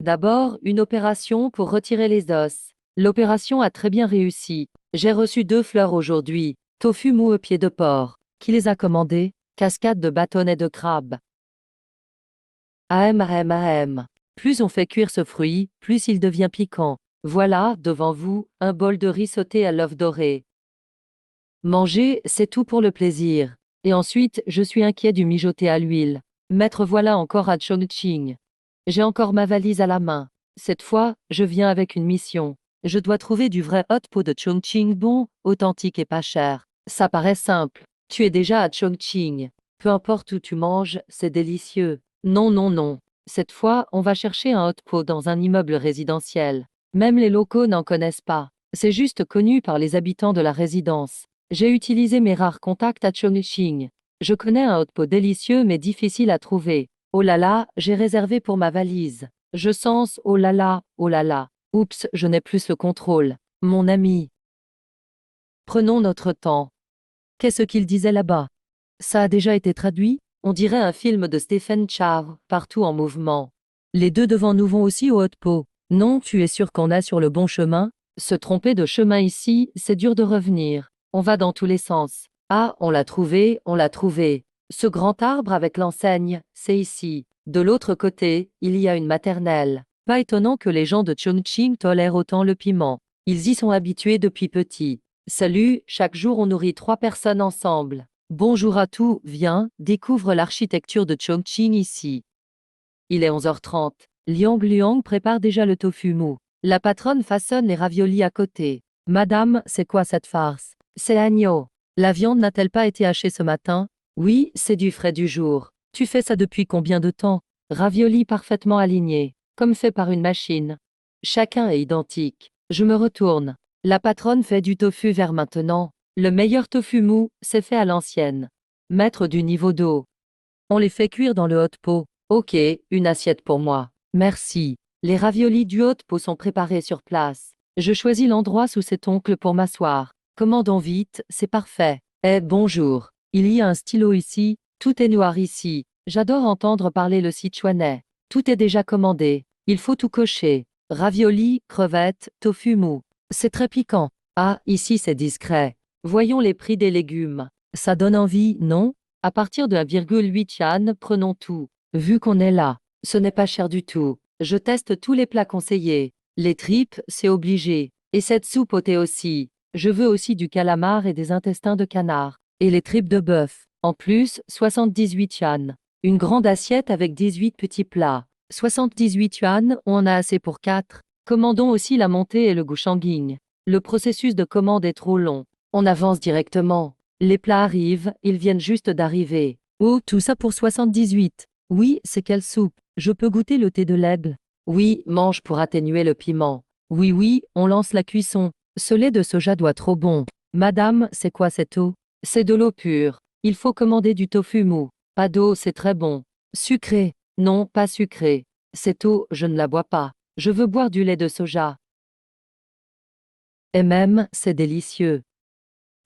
D'abord, une opération pour retirer les os. L'opération a très bien réussi. J'ai reçu 2 fleurs aujourd'hui. Tofu mou aux pieds de porc. Qui les a commandées? Cascade de bâtonnets de crabe. Ahem. Plus on fait cuire ce fruit, plus il devient piquant. Voilà, devant vous, un bol de riz sauté à l'œuf doré. Manger, c'est tout pour le plaisir. Et ensuite, je suis inquiet du mijoter à l'huile. Maître, voilà encore à Chongqing. J'ai encore ma valise à la main. Cette fois, je viens avec une mission. Je dois trouver du vrai hot pot de Chongqing bon, authentique et pas cher. Ça paraît simple. Tu es déjà à Chongqing. Peu importe où tu manges, c'est délicieux. Non. Cette fois, on va chercher un hot pot dans un immeuble résidentiel. Même les locaux n'en connaissent pas. C'est juste connu par les habitants de la résidence. J'ai utilisé mes rares contacts à Chongqing. Je connais un hot pot délicieux mais difficile à trouver. Oh là là, j'ai réservé pour ma valise. Je sens, oh là là. Oups, je n'ai plus le contrôle. Mon ami. Prenons notre temps. Qu'est-ce qu'il disait là-bas? Ça a déjà été traduit? On dirait un film de Stephen Chow, partout en mouvement. Les deux devant nous vont aussi au hot pot. Non, tu es sûr qu'on est sur le bon chemin? Se tromper de chemin ici, c'est dur de revenir. On va dans tous les sens. Ah, on l'a trouvé, on l'a trouvé. Ce grand arbre avec l'enseigne, c'est ici. De l'autre côté, il y a une maternelle. Pas étonnant que les gens de Chongqing tolèrent autant le piment. Ils y sont habitués depuis petit. Salut, chaque jour on nourrit 3 personnes ensemble. Bonjour à tous, viens, découvre l'architecture de Chongqing ici. Il est 11h30. Liang prépare déjà le tofu mou. La patronne façonne les raviolis à côté. Madame, c'est quoi cette farce? C'est agneau. La viande n'a-t-elle pas été hachée ce matin? Oui, c'est du frais du jour. Tu fais ça depuis combien de temps? Raviolis parfaitement alignés, comme fait par une machine. Chacun est identique. Je me retourne. La patronne fait du tofu vers maintenant. Le meilleur tofu mou, c'est fait à l'ancienne. Mettre du niveau d'eau. On les fait cuire dans le hot pot. Ok, une assiette pour moi. Merci. Les raviolis du hot pot sont préparés sur place. Je choisis l'endroit sous cet oncle pour m'asseoir. Commandons vite, c'est parfait. Eh, bonjour. Il y a un stylo ici, tout est noir ici. J'adore entendre parler le sichuanais. Tout est déjà commandé. Il faut tout cocher. Raviolis, crevettes, tofu mou. C'est très piquant. Ah, ici c'est discret. Voyons les prix des légumes. Ça donne envie, non? À partir de 1,8 yuan, prenons tout. Vu qu'on est là, ce n'est pas cher du tout. Je teste tous les plats conseillés. Les tripes, c'est obligé. Et cette soupe au thé aussi. Je veux aussi du calamar et des intestins de canard. Et les tripes de bœuf. En plus, 78 yuan. Une grande assiette avec 18 petits plats. 78 yuan, on en a assez pour 4. Commandons aussi la montée et le gouchanguing. Le processus de commande est trop long. On avance directement. Les plats arrivent, ils viennent juste d'arriver. Oh, tout ça pour 78. Oui, c'est quelle soupe? Je peux goûter le thé de l'aigle? Oui, mange pour atténuer le piment. Oui, on lance la cuisson. Ce lait de soja doit trop bon. Madame, c'est quoi cette eau? C'est de l'eau pure. Il faut commander du tofu mou. Pas d'eau, c'est très bon. Sucré? Non, pas sucré. Cette eau, je ne la bois pas. Je veux boire du lait de soja. Et même, c'est délicieux.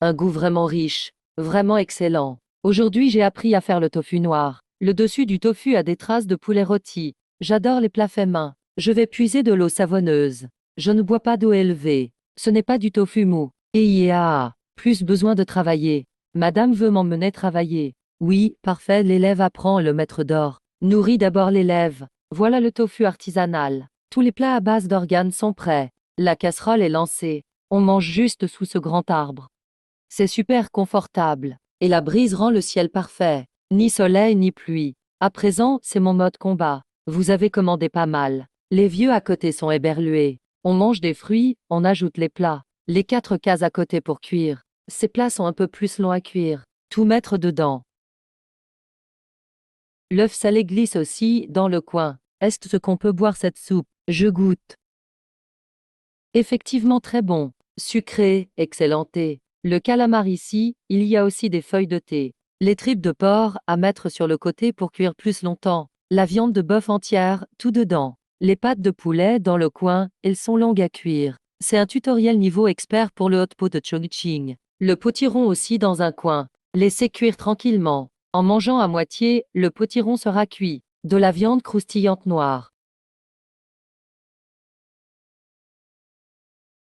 Un goût vraiment riche, vraiment excellent. Aujourd'hui, j'ai appris à faire le tofu noir. Le dessus du tofu a des traces de poulet rôti. J'adore les plats faits main. Je vais puiser de l'eau savonneuse. Je ne bois pas d'eau élevée. Ce n'est pas du tofu mou. Et plus besoin de travailler. Madame veut m'emmener travailler. Oui, parfait, l'élève apprend et le maître dort. Nourris d'abord l'élève. Voilà le tofu artisanal. Tous les plats à base d'organes sont prêts. La casserole est lancée. On mange juste sous ce grand arbre. C'est super confortable. Et la brise rend le ciel parfait. Ni soleil ni pluie. À présent, c'est mon mode combat. Vous avez commandé pas mal. Les vieux à côté sont éberlués. On mange des fruits, on ajoute les plats. Les 4 cases à côté pour cuire. Ces plats sont un peu plus longs à cuire. Tout mettre dedans. L'œuf salé glisse aussi, dans le coin. Est-ce qu'on peut boire cette soupe? Je goûte. Effectivement très bon. Sucré, excellenté. Le calamar ici, il y a aussi des feuilles de thé. Les tripes de porc à mettre sur le côté pour cuire plus longtemps. La viande de bœuf entière, tout dedans. Les pâtes de poulet dans le coin, elles sont longues à cuire. C'est un tutoriel niveau expert pour le hot pot de Chongqing. Le potiron aussi dans un coin. Laissez cuire tranquillement. En mangeant à moitié, le potiron sera cuit. De la viande croustillante noire.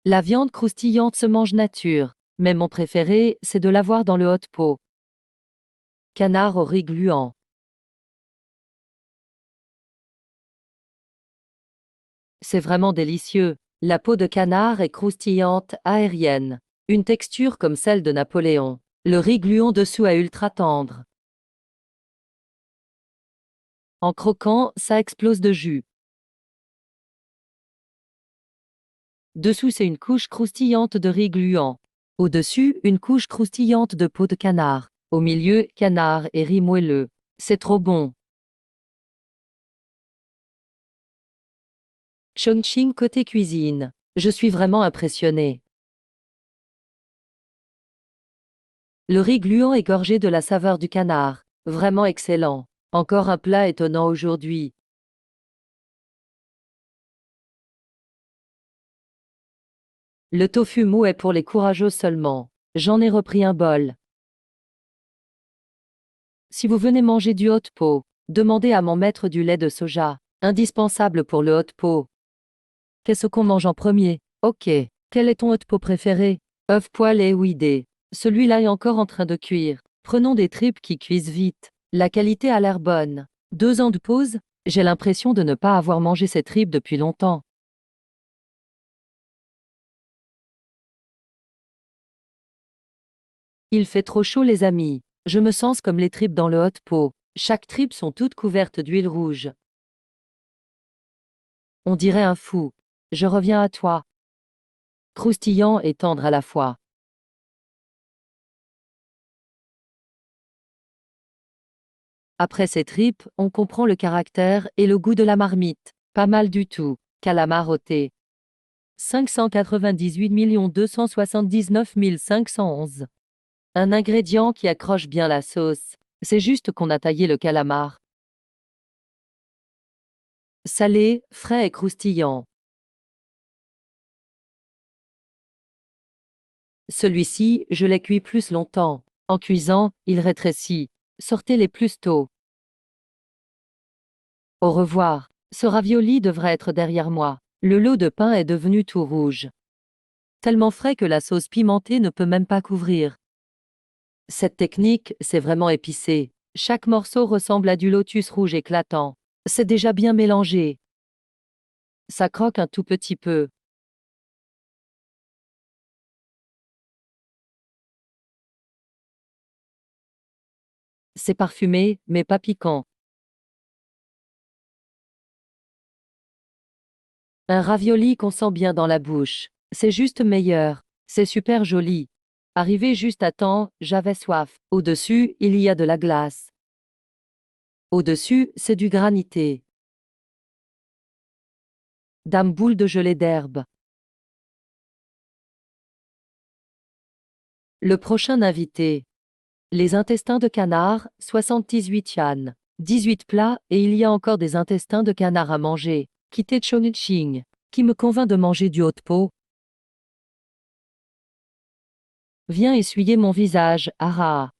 La viande croustillante se mange nature, mais mon préféré, c'est de l'avoir dans le hot pot. Canard au riz gluant. C'est vraiment délicieux. La peau de canard est croustillante, aérienne. Une texture comme celle de Napoléon. Le riz gluant dessous est ultra tendre. En croquant, ça explose de jus. Dessous, c'est une couche croustillante de riz gluant. Au-dessus, une couche croustillante de peau de canard. Au milieu, canard et riz moelleux. C'est trop bon. Chongqing côté cuisine. Je suis vraiment impressionné. Le riz gluant est gorgé de la saveur du canard. Vraiment excellent. Encore un plat étonnant aujourd'hui. Le tofu mou est pour les courageux seulement. J'en ai repris un bol. Si vous venez manger du hot pot, demandez à mon maître du lait de soja, indispensable pour le hot pot. Qu'est-ce qu'on mange en premier? Ok. Quel est ton hot pot préféré? Œuf poêlé ou idée? Celui-là est encore en train de cuire. Prenons des tripes qui cuisent vite. La qualité a l'air bonne. 2 ans de pause? J'ai l'impression de ne pas avoir mangé ces tripes depuis longtemps. Il fait trop chaud les amis. Je me sens comme les tripes dans le hot pot. Chaque tripe sont toutes couvertes d'huile rouge. On dirait un fou. Je reviens à toi. Croustillant et tendre à la fois. Après ces tripes, on comprend le caractère et le goût de la marmite. Pas mal du tout. Calamar au thé. 598 279 511. Un ingrédient qui accroche bien la sauce. C'est juste qu'on a taillé le calamar. Salé, frais et croustillant. Celui-ci, je l'ai cuit plus longtemps. En cuisant, il rétrécit. Sortez-les plus tôt. Au revoir. Ce ravioli devrait être derrière moi. Le lot de pain est devenu tout rouge. Tellement frais que la sauce pimentée ne peut même pas couvrir. Cette technique, c'est vraiment épicé. Chaque morceau ressemble à du lotus rouge éclatant. C'est déjà bien mélangé. Ça croque un tout petit peu. C'est parfumé, mais pas piquant. Un ravioli qu'on sent bien dans la bouche. C'est juste meilleur. C'est super joli. Arrivé juste à temps, j'avais soif. Au-dessus, il y a de la glace. Au-dessus, c'est du granité. Dame boule de gelée d'herbe. Le prochain invité. Les intestins de canard, 78 yan. 18 plats, et il y a encore des intestins de canard à manger. Quittez Chongqing. Qui me convainc de manger du haut pot? Viens essuyer mon visage, Ara.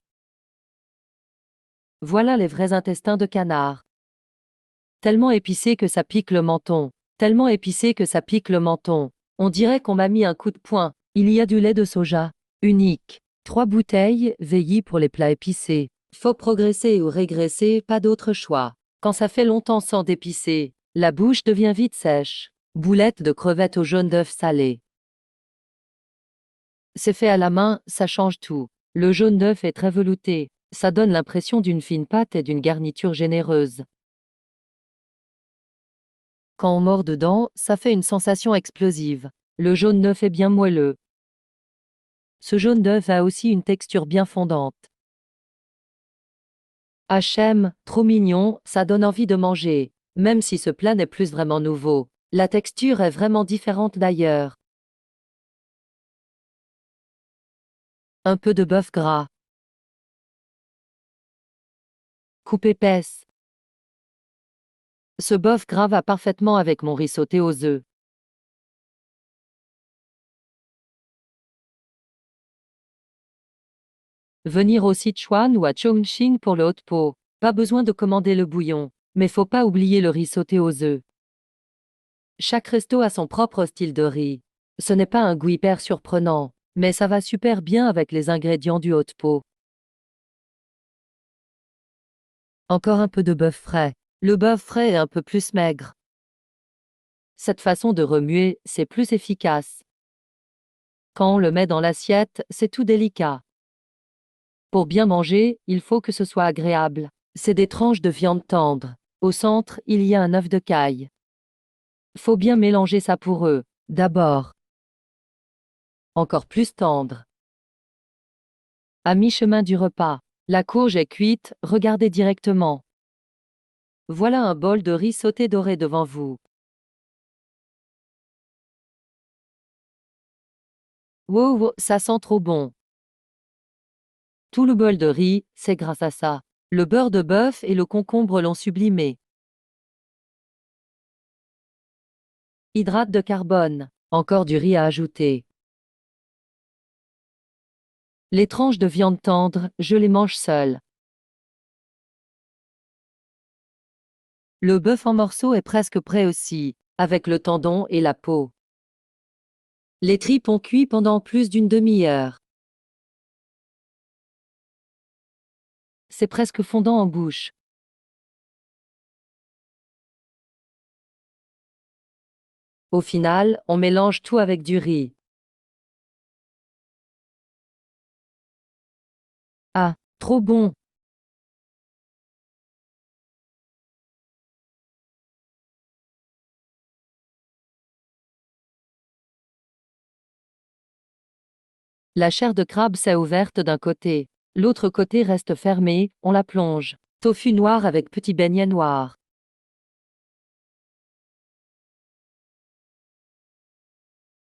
Voilà les vrais intestins de canard. Tellement épicé que ça pique le menton. Tellement épicé que ça pique le menton. On dirait qu'on m'a mis un coup de poing. Il y a du lait de soja. Unique. 3 bouteilles, veillez pour les plats épicés. Faut progresser ou régresser, pas d'autre choix. Quand ça fait longtemps sans d'épicer, la bouche devient vite sèche. Boulettes de crevettes au jaune d'œuf salé. C'est fait à la main, ça change tout. Le jaune d'œuf est très velouté. Ça donne l'impression d'une fine pâte et d'une garniture généreuse. Quand on mord dedans, ça fait une sensation explosive. Le jaune d'œuf est bien moelleux. Ce jaune d'œuf a aussi une texture bien fondante. HM, trop mignon, ça donne envie de manger. Même si ce plat n'est plus vraiment nouveau. La texture est vraiment différente d'ailleurs. Un peu de bœuf gras. Coupe épaisse. Ce bœuf gras va parfaitement avec mon riz sauté aux œufs. Venir au Sichuan ou à Chongqing pour le hot pot. Pas besoin de commander le bouillon. Mais faut pas oublier le riz sauté aux œufs. Chaque resto a son propre style de riz. Ce n'est pas un goût hyper surprenant, mais ça va super bien avec les ingrédients du haut de pot. Encore un peu de bœuf frais. Le bœuf frais est un peu plus maigre. Cette façon de remuer, c'est plus efficace. Quand on le met dans l'assiette, c'est tout délicat. Pour bien manger, il faut que ce soit agréable. C'est des tranches de viande tendre. Au centre, il y a un œuf de caille. Faut bien mélanger ça pour eux. D'abord. Encore plus tendre. À mi-chemin du repas. La courge est cuite, regardez directement. Voilà un bol de riz sauté doré devant vous. Wow, ça sent trop bon. Tout le bol de riz, c'est grâce à ça. Le beurre de bœuf et le concombre l'ont sublimé. Hydrate de carbone. Encore du riz à ajouter. Les tranches de viande tendre, je les mange seul. Le bœuf en morceaux est presque prêt aussi, avec le tendon et la peau. Les tripes ont cuit pendant plus d'une demi-heure. C'est presque fondant en bouche. Au final, on mélange tout avec du riz. Ah, trop bon! La chair de crabe s'est ouverte d'un côté. L'autre côté reste fermé, on la plonge. Tofu noir avec petit beignet noir.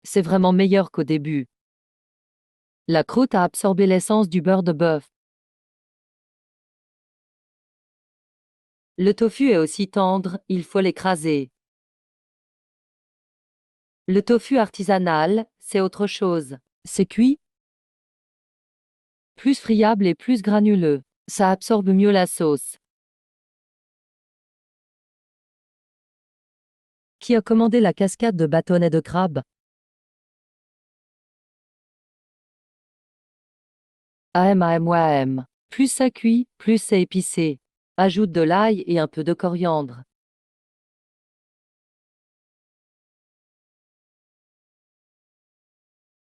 C'est vraiment meilleur qu'au début. La croûte a absorbé l'essence du beurre de bœuf. Le tofu est aussi tendre, il faut l'écraser. Le tofu artisanal, c'est autre chose. C'est cuit, plus friable et plus granuleux. Ça absorbe mieux la sauce. Qui a commandé la cascade de bâtonnets de crabe? AMAM. Plus ça cuit, plus c'est épicé. Ajoute de l'ail et un peu de coriandre.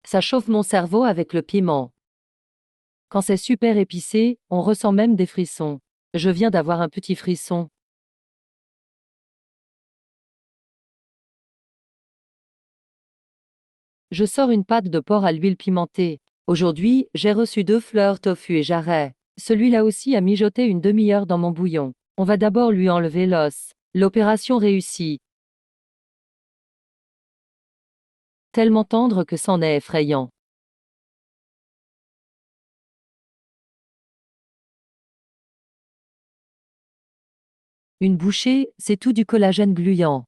Ça chauffe mon cerveau avec le piment. Quand c'est super épicé, on ressent même des frissons. Je viens d'avoir un petit frisson. Je sors une pâte de porc à l'huile pimentée. Aujourd'hui, j'ai reçu 2 fleurs tofu et jarret. Celui-là aussi a mijoté une demi-heure dans mon bouillon. On va d'abord lui enlever l'os. L'opération réussit. Tellement tendre que c'en est effrayant. Une bouchée, c'est tout du collagène gluant.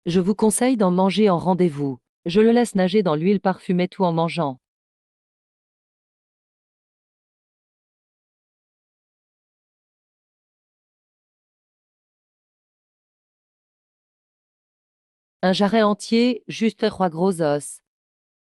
Je vous conseille d'en manger en rendez-vous. Je le laisse nager dans l'huile parfumée tout en mangeant. Un jarret entier, juste 3 gros os.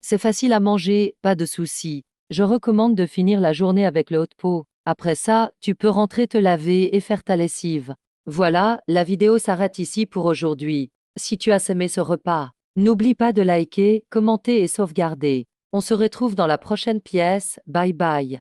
C'est facile à manger, pas de souci. Je recommande de finir la journée avec le haut de pot. Après ça, tu peux rentrer te laver et faire ta lessive. Voilà, la vidéo s'arrête ici pour aujourd'hui. Si tu as aimé ce repas, n'oublie pas de liker, commenter et sauvegarder. On se retrouve dans la prochaine pièce, bye bye.